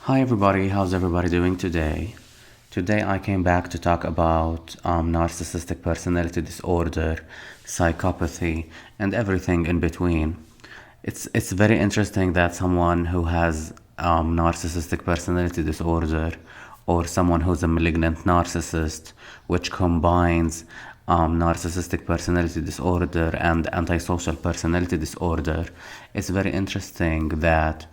Hi everybody, how's everybody doing today? Today I came back to talk about narcissistic personality disorder, psychopathy, and everything in between. It's very interesting that someone who has narcissistic personality disorder or someone who's a malignant narcissist, which combines narcissistic personality disorder and antisocial personality disorder, it's very interesting that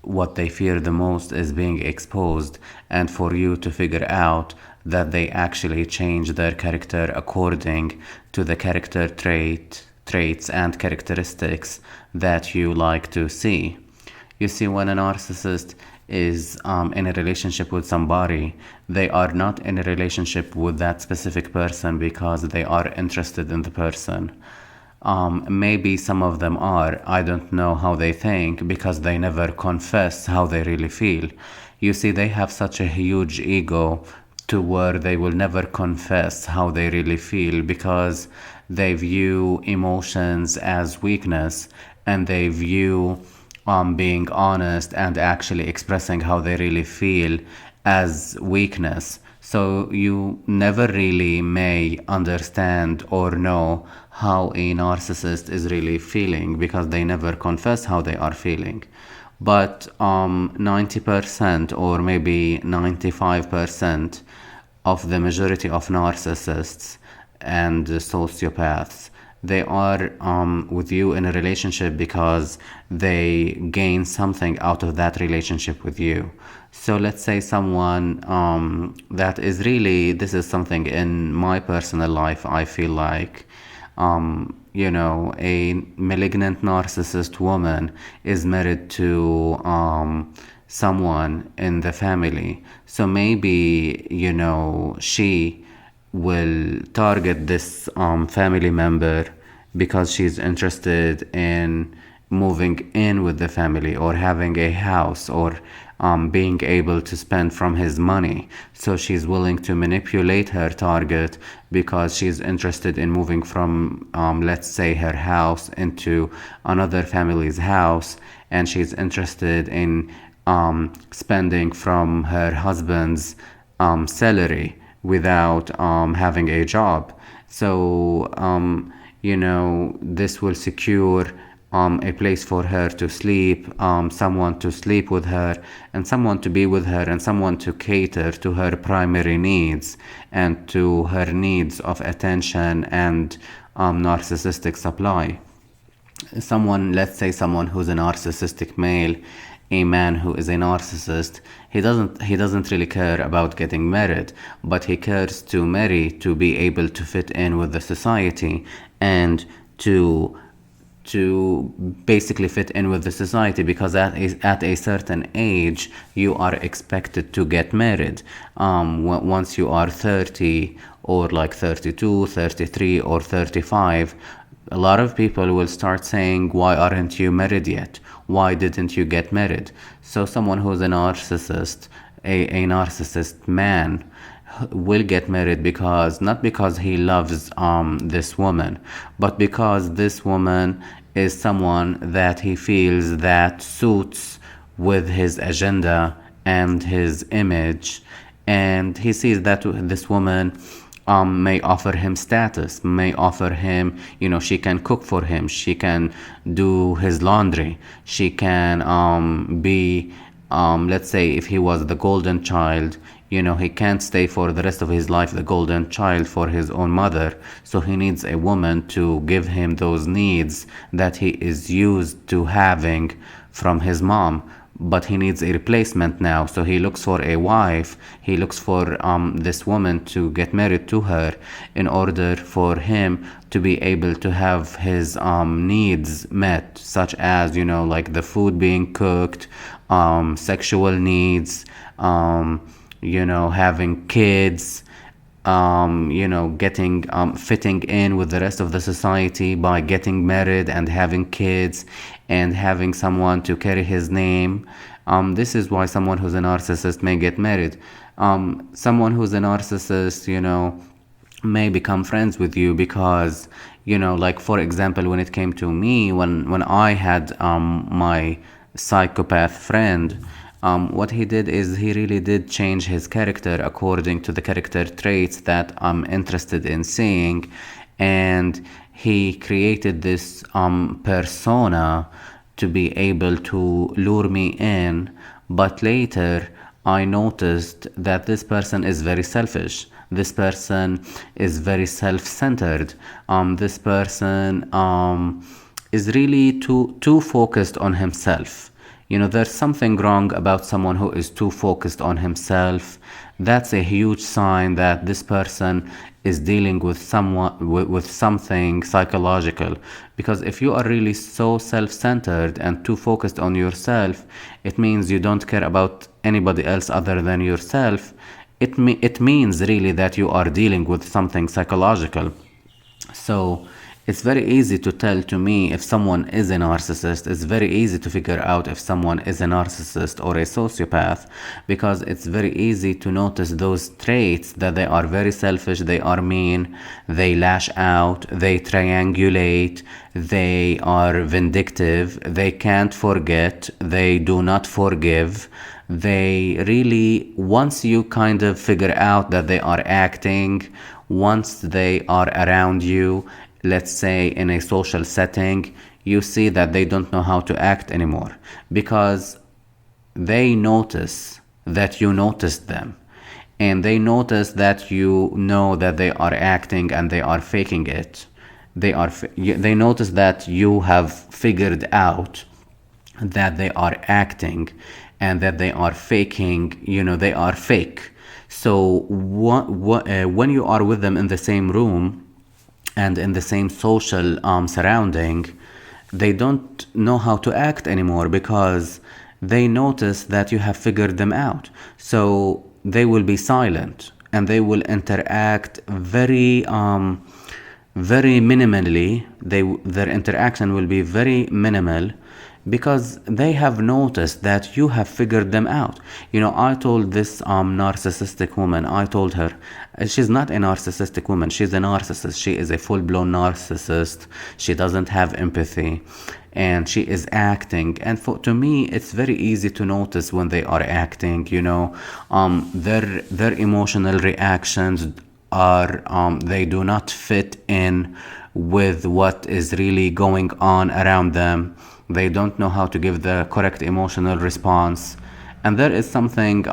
what they fear the most is being exposed, and for you to figure out that they actually change their character according to the character traits and characteristics that you like to see. You see, when a narcissist is in a relationship with somebody, they are not in a relationship with that specific person because they are interested in the person. Maybe some of them are. I don't know how they think because they never confess how they really feel. You see, they have such a huge ego to where they will never confess how they really feel because they view emotions as weakness, and they view being honest and actually expressing how they really feel as weakness. So you never really may understand or know how a narcissist is really feeling because they never confess how they are feeling. But 90% or maybe 95% of the majority of narcissists and sociopaths, they are with you in a relationship because they gain something out of that relationship with you. So let's say someone that is really, this is something in my personal life, I feel like, a malignant narcissist woman is married to someone in the family. So maybe, she will target this family member because she's interested in moving in with the family or having a house or being able to spend from his money. So she's willing to manipulate her target because she's interested in moving from, let's say, her house into another family's house, and she's interested in spending from her husband's salary without having a job. So, this will secure a place for her to sleep, someone to sleep with her, and someone to be with her, and someone to cater to her primary needs and to her needs of attention and narcissistic supply. Let's say someone who's a narcissistic male, a man who is a narcissist, he doesn't really care about getting married, but he cares to marry to be able to fit in with the society and to basically fit in with the society, because at a certain age you are expected to get married. Once you are 30 or like 32, 33 or 35, a lot of people will start saying, why aren't you married yet? Why didn't you get married? So someone who's a narcissist, a narcissist man, will get married because, not because he loves this woman, but because this woman is someone that he feels that suits with his agenda and his image, and he sees that this woman may offer him status, may offer him, she can cook for him, she can do his laundry, she can be, let's say if he was the golden child, he can't stay for the rest of his life the golden child for his own mother. So he needs a woman to give him those needs that he is used to having from his mom. But he needs a replacement now. So he looks for a wife. He looks for this woman to get married to her in order for him to be able to have his needs met, such as, like the food being cooked, sexual needs, having kids, getting fitting in with the rest of the society by getting married and having kids and having someone to carry his name. This is why someone who's a narcissist may get married. Someone who's a narcissist, may become friends with you because, like for example, when it came to me, when I had my psychopath friend, What he did is he really did change his character according to the character traits that I'm interested in seeing, and he created this persona to be able to lure me in. But later I noticed that this person is very selfish. This person is very self-centered. This person is really too focused on himself. You know, there's something wrong about someone who is too focused on himself. That's a huge sign that this person is dealing with with something psychological. Because if you are really so self-centered and too focused on yourself, it means you don't care about anybody else other than yourself. It means really that you are dealing with something psychological. So it's very easy to tell to me if someone is a narcissist. It's very easy to figure out if someone is a narcissist or a sociopath, because it's very easy to notice those traits that they are very selfish, they are mean, they lash out, they triangulate, they are vindictive, they can't forget, they do not forgive. They really, once you kind of figure out that they are acting, once they are around you, let's say in a social setting, you see that they don't know how to act anymore, because they notice that you noticed them, and they notice that you know that they are acting and they are faking it. They notice that you have figured out that they are acting and that they are faking, they are fake. So when you are with them in the same room and in the same social surrounding, they don't know how to act anymore, because they notice that you have figured them out. So they will be silent and they will interact very minimally. Their interaction will be very minimal, because they have noticed that you have figured them out. I told this narcissistic woman, I told her, she's not a narcissistic woman, she's a narcissist. She is a full-blown narcissist. She doesn't have empathy, and she is acting. And to me, it's very easy to notice when they are acting. Their emotional reactions are they do not fit in with what is really going on around them. They don't know how to give the correct emotional response, and there is something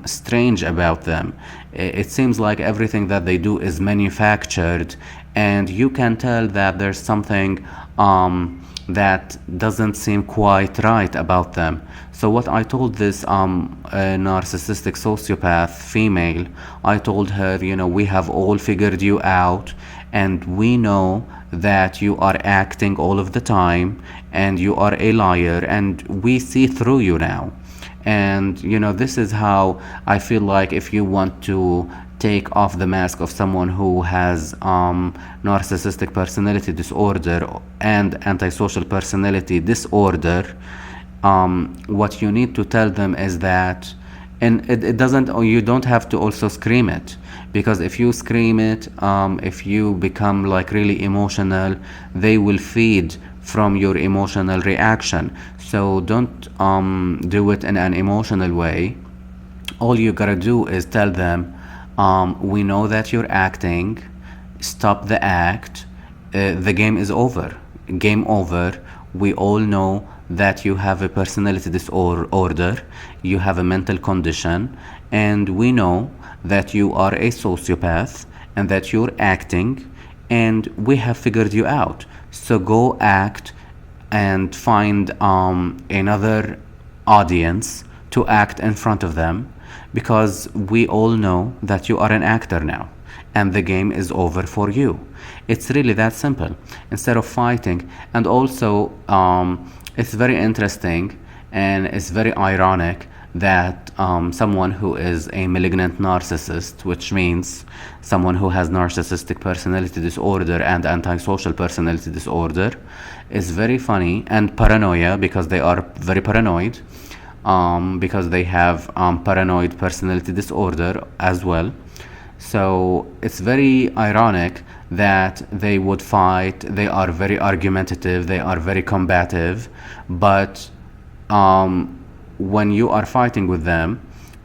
strange about them. It seems like everything that they do is manufactured, and you can tell that there's something that doesn't seem quite right about them. So what I told this narcissistic sociopath female, I told her, we have all figured you out, and we know that you are acting all of the time, and you are a liar, and we see through you now. And this is how I feel like if you want to take off the mask of someone who has narcissistic personality disorder and antisocial personality disorder, what you need to tell them is that, and it doesn't, or you don't have to also scream it, because if you scream it, if you become like really emotional, they will feed from your emotional reaction. So don't do it in an emotional way. All you gotta do is tell them, we know that you're acting, stop the act, the game is over, game over. We all know that you have a personality disorder, you have a mental condition, and we know that you are a sociopath and that you're acting, and we have figured you out. So go act and find another audience to act in front of them, because we all know that you are an actor now and the game is over for you. It's really that simple, instead of fighting. And also it's very interesting and it's very ironic that someone who is a malignant narcissist, which means someone who has narcissistic personality disorder and antisocial personality disorder, is very funny, and paranoia, because they are very paranoid, because they have paranoid personality disorder as well. So it's very ironic that they would fight. They are very argumentative, they are very combative, but when you are fighting with them,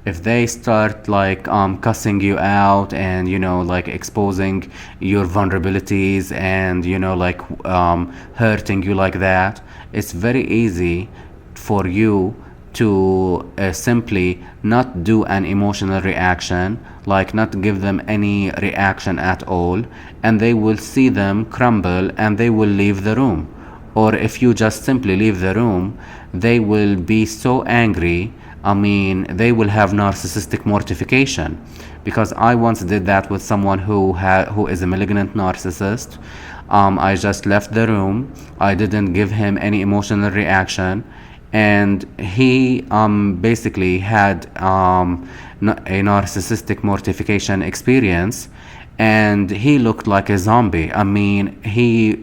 if they start like cussing you out and like exposing your vulnerabilities and like hurting you like that, it's very easy for you to simply not do an emotional reaction, like not give them any reaction at all, and they will see them crumble and they will leave the room. Or if you just simply leave the room, they will be so angry. I mean, they will have narcissistic mortification. Because I once did that with someone who is a malignant narcissist. I just left the room. I didn't give him any emotional reaction, and he basically had a narcissistic mortification experience, and he looked like a zombie. I mean, he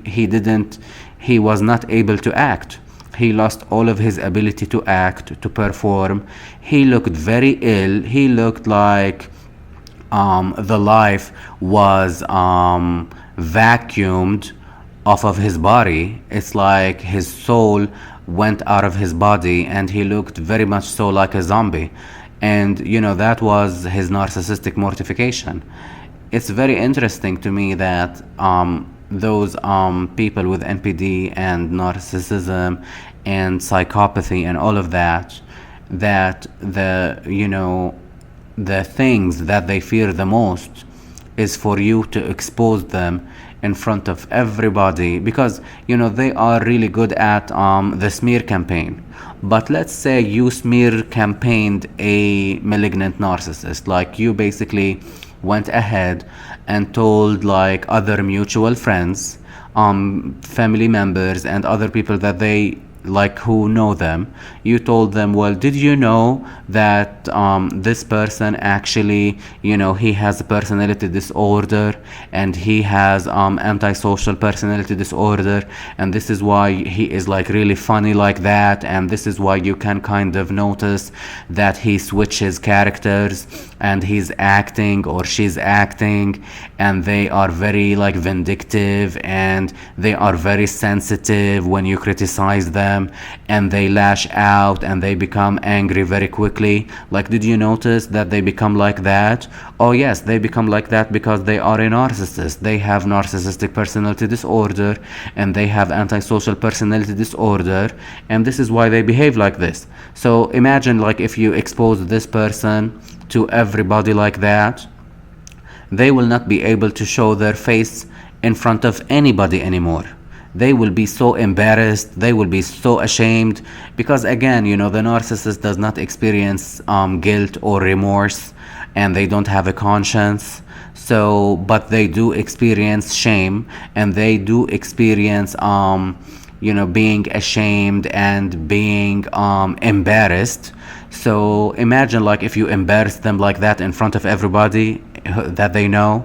was not able to act. He lost all of his ability to act, to perform. He looked very ill. He looked like the life was vacuumed off of his body. It's like his soul went out of his body, and he looked very much so like a zombie. And that was his narcissistic mortification. It's very interesting to me that those people with NPD and narcissism and psychopathy and all of that, that the things that they fear the most is for you to expose them in front of everybody, because they are really good at the smear campaign. But let's say you smear campaigned a malignant narcissist, like you basically went ahead and told like other mutual friends, family members and other people that they like who know them. You told them, well, did you know that this person actually, he has a personality disorder, and he has antisocial personality disorder, and this is why he is like really funny like that, and this is why you can kind of notice that he switches characters and he's acting or she's acting, and they are very like vindictive, and they are very sensitive when you criticize them, and they lash out and they become angry very quickly. Like, did you notice that they become like that? Oh yes, they become like that because they are a narcissist. They have narcissistic personality disorder, and they have antisocial personality disorder, and this is why they behave like this. So imagine like if you expose this person to everybody like that, they will not be able to show their face in front of anybody anymore. They will be so embarrassed, they will be so ashamed, because again, the narcissist does not experience guilt or remorse, and they don't have a conscience. So, but they do experience shame, and they do experience being ashamed and being embarrassed. So imagine like if you embarrass them like that in front of everybody that they know.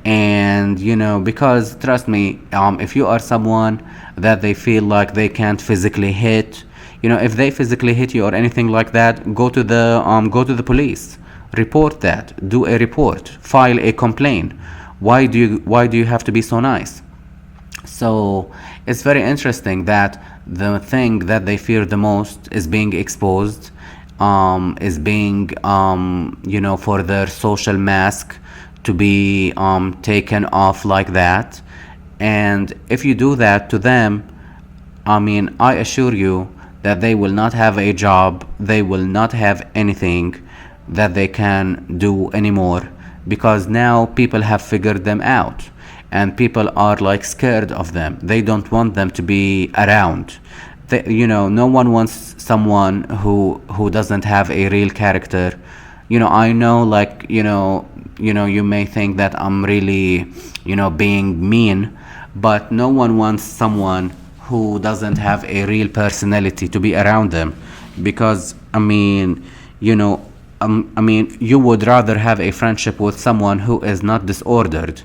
And because trust me, if you are someone that they feel like they can't physically hit, if they physically hit you or anything like that, go to the police, report that, do a report, file a complaint. Why do you have to be so nice? So it's very interesting that the thing that they fear the most is being exposed, is being for their social mask to be taken off like that. And if you do that to them, I mean, I assure you that they will not have a job, they will not have anything that they can do anymore, because now people have figured them out, and people are like scared of them. They don't want them to be around. No one wants someone who doesn't have a real character. I know, like, you may think that I'm really, being mean, but no one wants someone who doesn't have a real personality to be around them. Because, you would rather have a friendship with someone who is not disordered.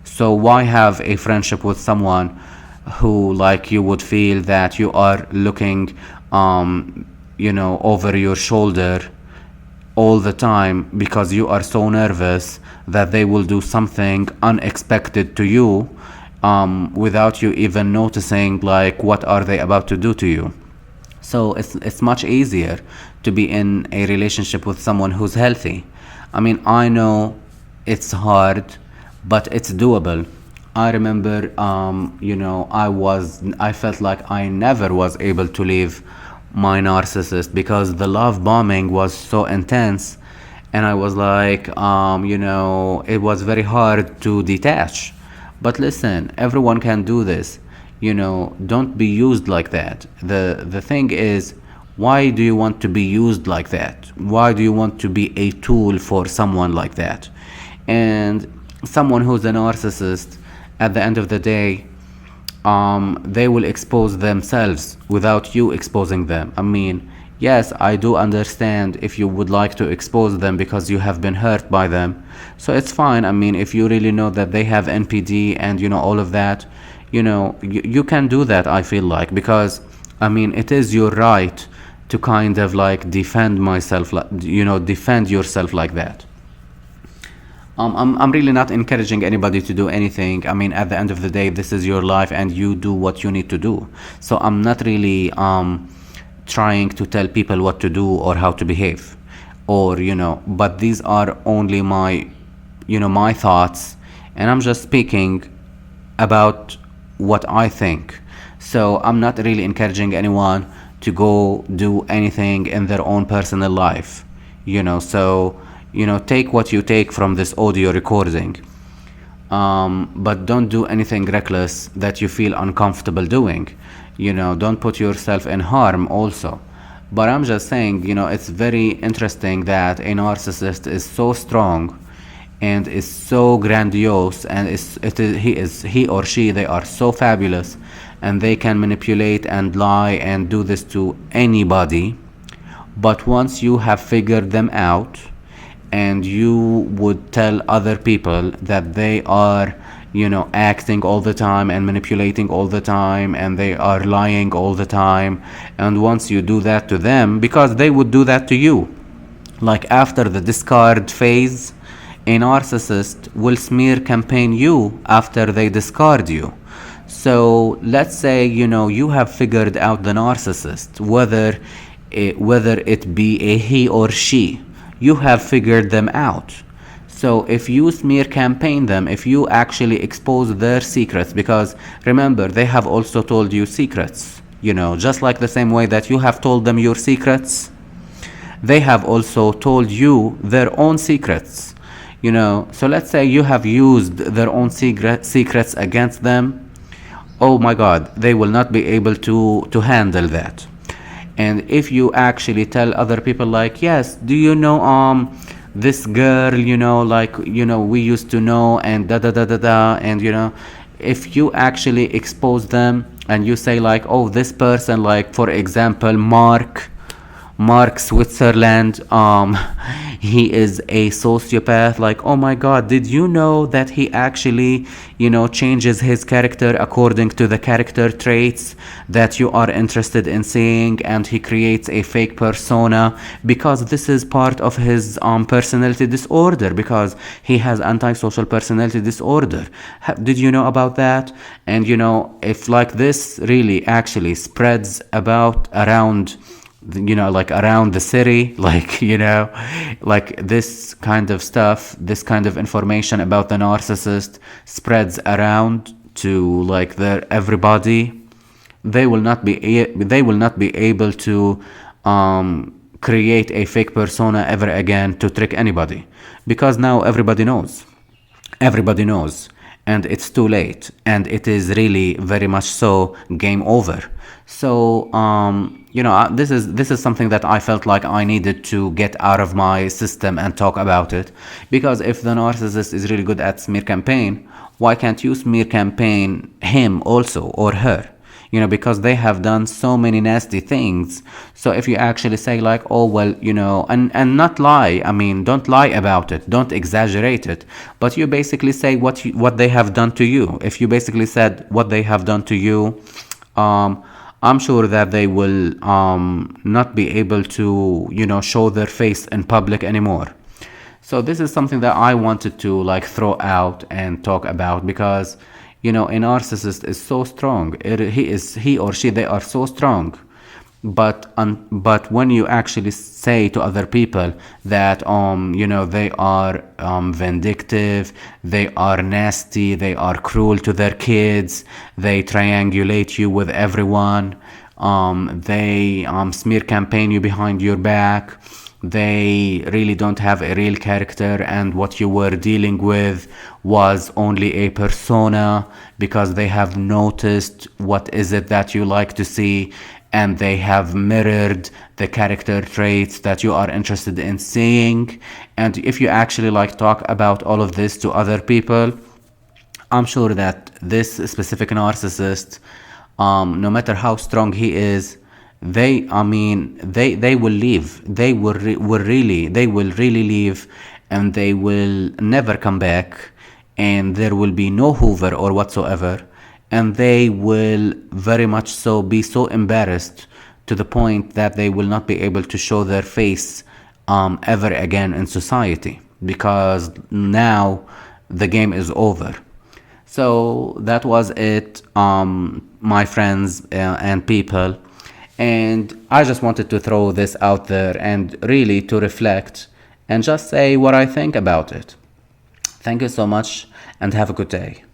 So why have a friendship with someone who, like, you would feel that you are looking, over your shoulder all the time, because you are so nervous that they will do something unexpected to you, without you even noticing, like, what are they about to do to you. So it's much easier to be in a relationship with someone who's healthy. I mean, I know it's hard, but it's doable. I remember, I felt like I never was able to leave my narcissist because the love bombing was so intense. And I was like, it was very hard to detach. But listen, everyone can do this. Don't be used like that. The thing is, why do you want to be used like that? Why do you want to be a tool for someone like that? And someone who's a narcissist, at the end of the day, they will expose themselves without you exposing them. I mean, yes, I do understand if you would like to expose them because you have been hurt by them. So it's fine. I mean, if you really know that they have NPD and all of that, you can do that, I feel like, because I mean, it is your right to kind of like defend myself, defend yourself like that. I'm really not encouraging anybody to do anything. I mean, at the end of the day, this is your life and you do what you need to do. So I'm not really trying to tell people what to do or how to behave, or but these are only my my thoughts, and I'm just speaking about what I think. So I'm not really encouraging anyone to go do anything in their own personal life, so take what you take from this audio recording, but don't do anything reckless that you feel uncomfortable doing. Don't put yourself in harm also. But I'm just saying, it's very interesting that a narcissist is so strong and is so grandiose, and he or she, they are so fabulous, and they can manipulate and lie and do this to anybody. But once you have figured them out, and you would tell other people that they are acting all the time and manipulating all the time and they are lying all the time, and once you do that to them, because they would do that to you, like after the discard phase, a narcissist will smear campaign you after they discard you. So let's say you have figured out the narcissist, whether it be a he or she, you have figured them out. So if you smear campaign them, if you actually expose their secrets, because remember, they have also told you secrets, just like the same way that you have told them your secrets, they have also told you their own secrets. So let's say you have used their own secrets against them. Oh my God, they will not be able to handle that. And if you actually tell other people like, yes, do you know this girl, we used to know, and da da da da da, and if you actually expose them and you say like, oh, this person, like for example, Mark Switzerland, he is a sociopath, like, oh my God, did you know that he actually changes his character according to the character traits that you are interested in seeing, and he creates a fake persona because this is part of his personality disorder, because he has antisocial personality disorder. Did you know about that? And if like this really actually spreads around around the city, like this kind of stuff, this kind of information about the narcissist spreads around to like everybody, they will not be able to create a fake persona ever again to trick anybody, because now everybody knows, and it's too late, and it is really very much so game over. So this is something that I felt like I needed to get out of my system and talk about it, because if the narcissist is really good at smear campaign, why can't you smear campaign him also, or her? Because they have done so many nasty things. So if you actually say like, oh well, and not lie, I mean, don't lie about it, don't exaggerate it, but you basically say what they have done to you. If you basically said what they have done to you, I'm sure that they will not be able to show their face in public anymore. So this is something that I wanted to like throw out and talk about, because a narcissist is so strong. He or she, they are so strong but when you actually say to other people that they are vindictive, they are nasty, they are cruel to their kids, they triangulate you with everyone, they smear campaign you behind your back, they really don't have a real character, and what you were dealing with was only a persona because they have noticed what is it that you like to see, and they have mirrored the character traits that you are interested in seeing. And if you actually talk about all of this to other people, I'm sure that this specific narcissist, no matter how strong he is, they will leave. They will really leave, and they will never come back, and there will be no Hoover or whatsoever, and they will very much so be so embarrassed to the point that they will not be able to show their face ever again in society, because now the game is over. So that was it, my friends and people. And I just wanted to throw this out there and really to reflect and just say what I think about it. Thank you so much and have a good day.